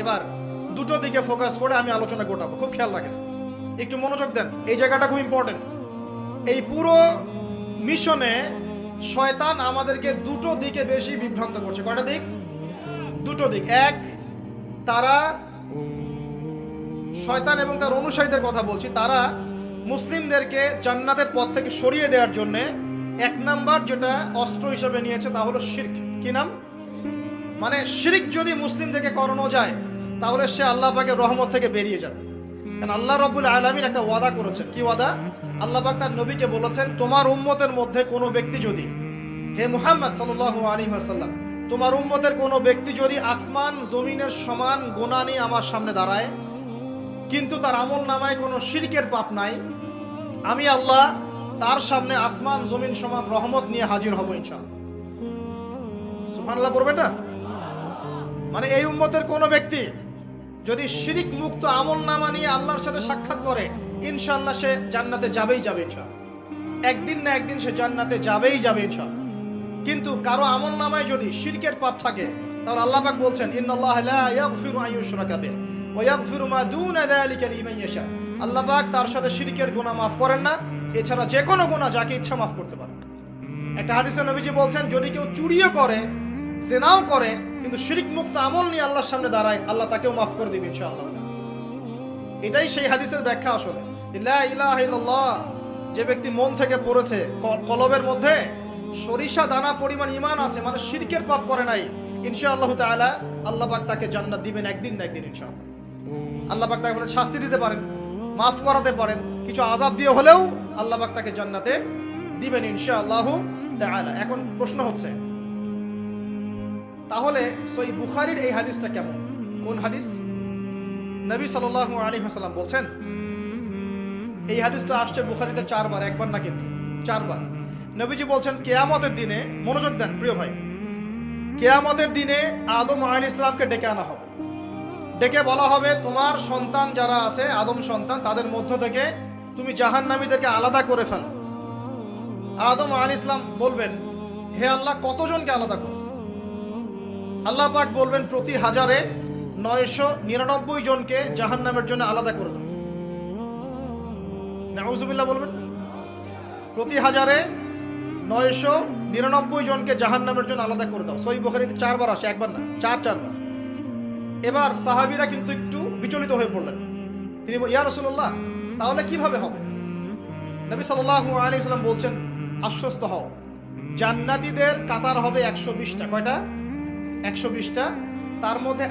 এবার দুটো দিকে ফোকাস করে আমি আলোচনা গোটাবো, খুব খেয়াল রাখেন, একটু মনোযোগ দেন, এই জায়গাটা খুব ইম্পর্টেন্ট। এই পুরো মিশনে শয়তান আমাদেরকে দুটো দিকে বেশি বিভ্রান্ত করছে। কয়টা দিক? দুটো দিক। এক, তারা শয়তান এবং তার অনুসারীদের কথা বলছি, তারা মুসলিমদেরকে জান্নাতের পথ থেকে সরিয়ে দেওয়ার জন্য এক নাম্বার যেটা অস্ত্র হিসেবে নিয়েছে তা হলো শিরক। কি নাম? মানে শিরক যদি মুসলিমদেরকে করানো যায় তাহলে সে আল্লাহ পাকের রহমত থেকে বেরিয়ে যাবে। কারণ আল্লাহ রাব্বুল আলামিন একটা ওয়াদা করেছেন। কি ওয়াদা? আল্লাহ পাক তার নবীকে বলেছেন, তোমার উম্মতের মধ্যে কোনো ব্যক্তি যদি, হে মুহাম্মদ সাল্লাল্লাহু আলাইহি ওয়াসাল্লাম, তোমার উম্মতের কোনো ব্যক্তি যদি আসমান জমিনের সমান গুনাহ নিয়ে আমার সামনে দাঁড়ায় কিন্তু তার আমল নামায় কোনো শিরকের পাপ নাই, আমি আল্লাহ তার সামনে আসমান জমিন সমান রহমত নিয়ে হাজির হব ইনশাআল্লাহ। সুবহানাল্লাহ পড়বেন না? মানে এই উম্মতের কোনো ব্যক্তি যদি শিরিক মুক্ত আমল নামা নিয়ে আল্লাহর সাথে সাক্ষাৎ করে, ইনশাআল্লাহ সে জান্নাতে যাবেই যাবে ইনশাআল্লাহ। একদিন না একদিন সে জান্নাতে যাবেই যাবে ইনশাআল্লাহ। কিন্তু কারো আমল নামায় যদি শিরকের পাপ থাকে তাহলে আল্লাহ পাক বলছেন, ইন্নাল্লাহা লা ইয়াগফিরু আন ইউশরাকা বিহি ওয়া ইয়াগফিরু মা দুনা যালিকা লিমান ইয়াশা। আল্লাহ পাক তার সাথে শিরকের গুনাহ মাফ করেন না, এছাড়া যে কোনো গুনাহ যাকে ইচ্ছা মাফ করতে পারেন। একটা হাদিসে নবীজি বলছেন, যদি কেউ চুরিও করে, জিনাও করে, কিন্তু শিরক মুক্ত আমল নিয়ে আল্লাহর সামনে দাঁড়ায়, আল্লাহ তাকেও মাফ করে দিবেন ইনশাআল্লাহ। এটাই সেই হাদিসের ব্যাখ্যা আসলে। লা ইলাহা ইল্লাল্লাহ যে ব্যক্তি মন থেকে পড়েছে, কলবের মধ্যে সরিষা দানা পরিমাণ ঈমান আছে, মানে শিরকের পাপ করে নাই, ইনশাআল্লাহ তাআলা আল্লাহ পাক তাকে জান্নাত দিবেন একদিন না একদিন ইনশাআল্লাহ। আল্লাহ পাক তাকে শাস্তি দিতে পারেন, মাফ করাতে পারেন, কিছু আযাব দিয়ে হলেও আল্লাহ পাক তাকে জান্নাতে দিবেন ইনশাআল্লাহ তাআলা। এখন প্রশ্ন হচ্ছে, তাহলে সহিহ বুখারীর এই হাদিসটা কেমন? কোন হাদিস? নবী সাল্লাল্লাহু আলাইহি ওয়াসাল্লাম বলছেন, এই হাদিসটা আসছে বুখারীতে 4 বার, একবার না কিন্তু 4 বার। নবীজি বলছেন, কিয়ামতের দিনে, মনোযোগ দেন প্রিয় ভাই, কিয়ামতের দিনে আদম আলাইহিস সালামকে ডেকে আনা হবে। ডেকে বলা হবে, তোমার সন্তান যারা আছে, আদম সন্তান, তাদের মধ্য থেকে তুমি জাহান্নামীদেরকে আলাদা করে ফেলো। আদম আলাইহিস সালাম বলবেন, হে আল্লাহ, কতজনকে আলাদা করো? আল্লাহ পাক বলবেন, প্রতি 1000-এ 999 জনকে জাহান্নামের জন্য আলাদা করে দাও। নাউযুবিল্লাহ বলবেন। প্রতি 1000-এ 999 জনকে জাহান্নামের জন্য আলাদা করে দাও। সহিহ বুখারীতে 4 বার আসে, একবার না, 4 বার। এবার সাহাবীরা কিন্তু একটু বিচলিত হয়ে পড়লেন। তিনি বলেন, ইয়া রাসূলুল্লাহ, তাহলে কিভাবে হবে? নবী সাল্লাল্লাহু আলাইহি ওয়াসাল্লাম বলছেন, আশ্বস্ত হও, জান্নাতীদের কাতার হবে 120টা। কয়টা? 120টা। তার মধ্যে